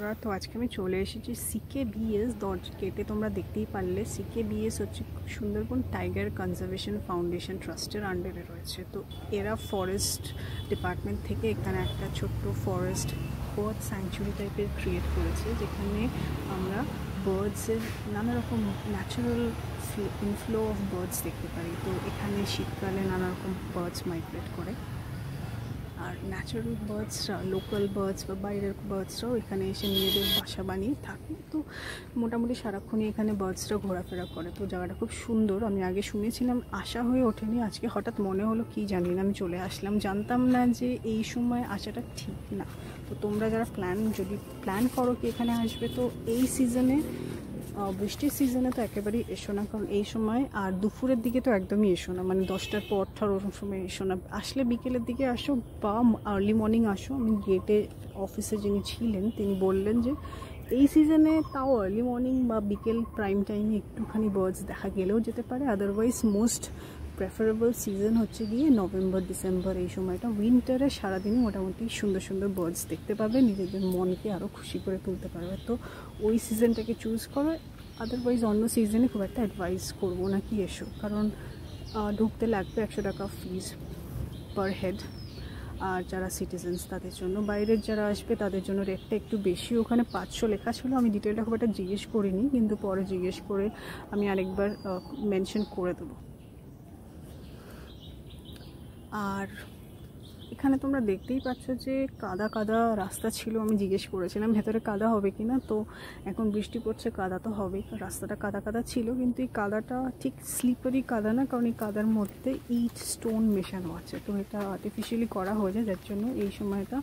বন্ধুরা, তো আজকে আমি চলে এসেছি সিকেবিএস দরজা গেটে। তোমরা দেখতেই পারলে সিকেবিএস হচ্ছে সুন্দরবন টাইগার কনজারভেশন ফাউন্ডেশন ট্রাস্টের আন্ডারে রয়েছে। তো এরা ফরেস্ট ডিপার্টমেন্ট থেকে এখানে একটা ছোট্ট ফরেস্ট বার্ড স্যাংচুরি টাইপের ক্রিয়েট করেছে, যেখানে আমরা বার্ডসের নানা রকম ন্যাচারাল ইনফ্লো অফ বার্ডস দেখতে পারি। তো এখানে শীতকালে নানা রকম বার্ডস মাইগ্রেট করে, আর ন্যাচারাল বার্ডসরা, লোকাল বার্ডস বা বাইরের বার্ডসরাও এখানে এসে নিজেদের বাসা বানিয়ে থাকে। তো মোটামুটি সারাক্ষণই এখানে বার্ডসরা ঘোরাফেরা করে। তো জায়গাটা খুব সুন্দর। আমি আগে শুনেছিলাম, আসা হয়ে ওঠেনি। আজকে হঠাৎ মনে হলো, কি জানি না, আমি চলে আসলাম। জানতাম না যে এই সময় আসাটা ঠিক না। তো তোমরা যারা যদি প্ল্যান করো কি এখানে আসবে, তো এই সিজনে, বৃষ্টির সিজনে তো একেবারেই এসো না, কারণ এই সময় আর দুপুরের দিকে তো একদমই এসো না, মানে 10টার পর ওরকম সময় এসো না। আসলে বিকেলের দিকে আসো বা আর্লি মর্নিং আসো। আমি গেটে অফিসে যিনি ছিলেন তিনি বললেন যে এই সিজনে তাও আর্লি মর্নিং বা বিকেল প্রাইম টাইমে একটুখানি বার্ডস দেখা গেলেও যেতে পারে। আদারওয়াইজ মোস্ট প্রেফারেবল সিজন হচ্ছে গিয়ে নভেম্বর ডিসেম্বর। এই সময়টা উইন্টারে সারাদিনে মোটামুটি সুন্দর সুন্দর বার্ডস দেখতে পাবে, নিজেদের মনকে আরও খুশি করে তুলতে পারবে। তো ওই সিজনটাকে চুজ করো। আদারওয়াইজ অন্য সিজনে খুব একটা অ্যাডভাইস করবো না কি এসো, কারণ ঢুকতে লাগবে 100 টাকা ফিজ পার হেড। আর যারা সিটিজেন্স তাদের জন্য, বাইরের যারা আসবে তাদের জন্য রেটটা একটু বেশি। ওখানে 500 লেখা ছিল। আমি ডিটেলটা খুব একটা জিজ্ঞেস করিনি, কিন্তু পরে জিজ্ঞেস করে আমি আরেকবার মেনশন করে দেবো। আর এখানে তোমরা দেখতেই পাচ্ছ যে কাদা কাদা রাস্তা ছিল। আমি জিজ্ঞেস করেছিলাম ভেতরে কাদা হবে কি না, তো এখন বৃষ্টি পড়ছে, কাদা তো হবেই। রাস্তাটা কাদা কাদা ছিল, কিন্তু এই কাদাটা ঠিক স্লিপারি কাদা না, কারণ এই কাদার মধ্যে ইট স্টোন মেশানো আছে। তো এটা আর্টিফিশিয়ালি করা হয়েছে, যার জন্য এই সময়টা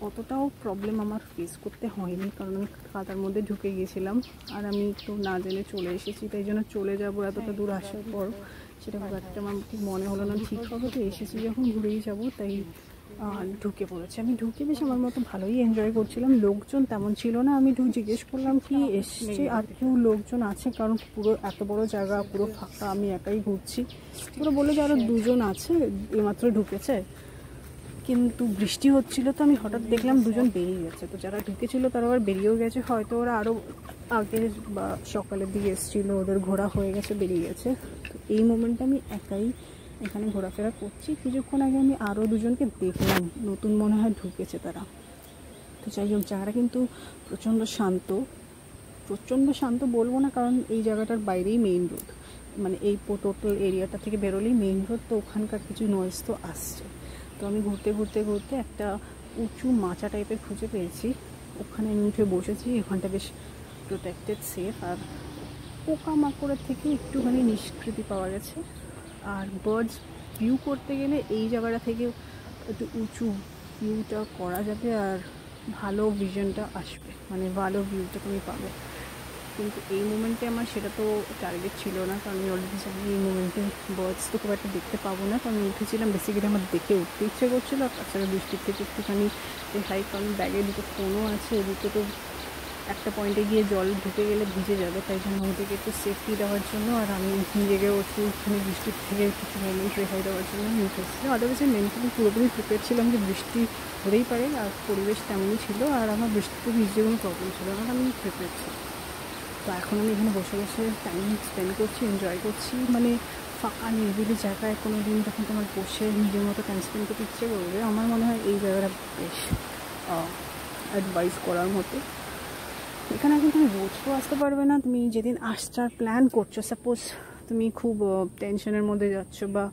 অতটাও প্রবলেম আমার ফেস করতে হয়নি, কারণ আমি কাদার মধ্যে ঢুকে গিয়েছিলাম। আর আমি তো না জেনে চলে এসেছি, তাই জন্য চলে যাবো এতটা দূর আসার পর সেটা খুব একটা আমার ঠিক মনে হলো না ঠিক হবে। তো এসেছি যখন ঘুরেই যাবো, তাই ঢুকে পড়েছি। আমি ঢুকে বেশ আমার মতো ভালোই এনজয় করছিলাম। লোকজন তেমন ছিল না। আমি জিজ্ঞেস করলাম কি এসছে আর কেউ লোকজন আছে, কারণ পুরো এত বড় জায়গা পুরো ফাঁকা, আমি একাই ঘুরছি। পুরো বললো যে আরও 2জন আছে, এইমাত্র ঢুকেছে। কিন্তু বৃষ্টি হচ্ছিল, তো আমি হঠাৎ দেখলাম 2জন বেরিয়ে গেছে। তো যারা ঢুকেছিল তারা আবার বেরিয়েও গেছে, হয়তো ওরা আরও আগে বা সকালের দিকে এসেছিলো, ওদের ঘোরা হয়ে গেছে, বেরিয়ে গেছে। তো এই মোমেন্টে আমি একাই এখানে ঘোরাফেরা করছি। কিছুক্ষণ আগে আমি আরও 2জনকে দেখলাম, নতুন মনে হয় ঢুকেছে তারা। তো যাই হোক, জায়গাটা কিন্তু প্রচণ্ড শান্ত বলবো না, কারণ এই জায়গাটার বাইরেই মেইন রোড, মানে এই টোটাল এরিয়াটা থেকে বেরোলেই মেইন রোড। তো ওখানকার কিছু নয়েজ তো আসছে। তো আমি ঘুরতে ঘুরতে ঘুরতে একটা উঁচু মাচা টাইপের খুঁজে পেয়েছি, ওখানে আমি উঠে বসেছি। ওখানটা বেশ প্রোটেক্টেড, সেফ, আর পোকামাকড়ের থেকে একটুখানি নিষ্কৃতি পাওয়া গেছে। আর বার্ডস ভিউ করতে গেলে এই জায়গাটা থেকে একটু উঁচু ভিউটা করা যাবে, আর ভালো ভিশনটা আসবে, মানে ভালো ভিউটা তুমি পাবে। কিন্তু এই মোমেন্টে আমার সেটা তো টার্গেট ছিল না, কারণ আমি অলরেডি জানি এই মোমেন্টে বার্ডস তো খুব একটা দেখতে পাবো না। তো আমি উঠেছিলাম বেসিক্যালি আমার দেখে উঠতে ইচ্ছে করছিলো, আর তাছাড়া বৃষ্টির থেকে একটুখানি হাই, কারণ ব্যাগে 2টো ফোনও আছে, ওদিকে তো একটা পয়েন্টে গিয়ে জল ঢুকে গেলে ভিজে যাবে, তাই জন্য ওদিকে একটু সেফটি দেওয়ার জন্য, আর আমি নিজেকেও একটুখানি বৃষ্টির থেকে কিছু মোমেন্ট রেহাই দেওয়ার জন্য আমি উঠেছিলাম। আদারওয়াইজ মেন্টালি পুরোপুরি প্রিপেয়ার ছিলাম যে বৃষ্টি হতেই পারে, আর পরিবেশ তেমনই ছিল, আর আমার বৃষ্টিতে ভিজতে কোনো প্রবলেম ছিল না, আমি প্রিপেয়ার ছিলাম। তো এখন আমি এখানে বসে বসে টাইম স্পেন্ড করছি, এনজয় করছি। মানে ফাঁকা নিরিবিলি জায়গায় কোনো দিন যখন তোমার বসে নিজের মতো টাইম স্পেন্ড করতে ইচ্ছে করবে, আমার মনে হয় এই জায়গাটা বেশ অ্যাডভাইস করার মতো। এখানে এখন তুমি রোজ তো আসতে পারবে না। তুমি যেদিন আসার প্ল্যান করছো, সাপোজ তুমি খুব টেনশনের মধ্যে যাচ্ছ, বা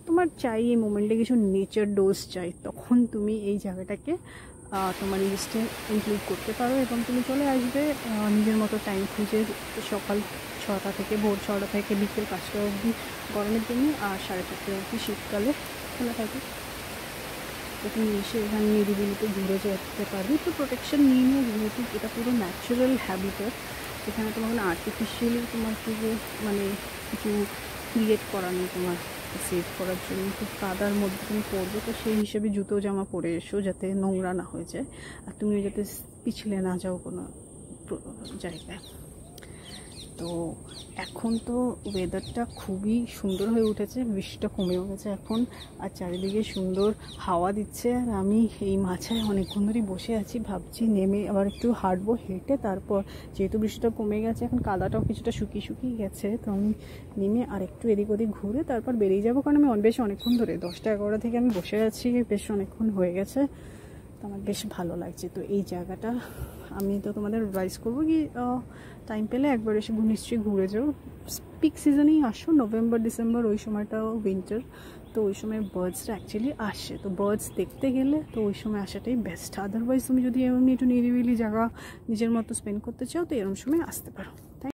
তোমার চাই এই মোমেন্টে কিছু নেচার ডোজ চাই, তখন তুমি এই জায়গাটাকে তোমার লিস্টে ইনক্লুড করতে পারো, এবং তুমি চলে আসবে নিজের মতো টাইম খুঁজে। সকাল 6টা থেকে, ভোর 6টা থেকে বিকেল 5টা অবধি গরমের দিনে, আর 4:30 অবধি শীতকালে খোলা থাকে। তো তুমি এসে এখানে নিরিবিলিতে ঘুরে যেতে পারবে। তো প্রোটেকশন নিয়ে নিয়ে, যেহেতু এটা পুরো ন্যাচারাল হ্যাবিটেট, এখানে তোমার কোনো আর্টিফিশিয়ালি তোমার কিছু মানে কিছু ক্রিয়েট করা নেই তোমার সেভ করার জন্য। তো কাদার মধ্যে তুমি পড়বে, তো সেই হিসেবে জুতো জামা পরে এসো, যাতে নোংরা না হয়ে যায়, আর তুমি যাতে পিছলে না যাও কোনো জায়গায়। তো এখন তো ওয়েদারটা খুবই সুন্দর হয়ে উঠেছে, বৃষ্টিটা কমেও গেছে এখন, আর চারিদিকে সুন্দর হাওয়া দিচ্ছে। আর আমি এই মাছায় অনেকক্ষণ ধরেই বসে আছি, ভাবছি নেমে আবার একটু হাঁটবো, হেঁটে তারপর, যেহেতু বৃষ্টিটা কমে গেছে এখন কাদাটাও কিছুটা শুকিয়ে শুকিয়ে গেছে, তো আমি নেমে আর একটু এদিক ওদিক ঘুরে তারপর বেরিয়ে যাবো। কারণ আমি বেশ অনেকক্ষণ ধরে 10টা-11টা থেকে আমি বসে আছি, বেশ অনেকক্ষণ হয়ে গেছে, তো আমার বেশ ভালো লাগছে। তো এই জায়গাটা আমি তো তোমাদের অ্যাডভাইস করবো কি টাইম পেলে একবার এসে নিশ্চয়ই ঘুরে যাও। পিক সিজনেই আসো, নভেম্বর ডিসেম্বর, ওই সময়টাও উইন্টার, তো ওই সময় বার্ডসরা অ্যাকচুয়ালি আসে, তো বার্ডস দেখতে গেলে তো ওই সময় আসাটাই বেস্ট। আদারওয়াইজ তুমি যদি এমনি একটু নিরিবিলি জায়গা নিজের মতো স্পেন্ড করতে চাও তো এরকম সময় আসতে পারো।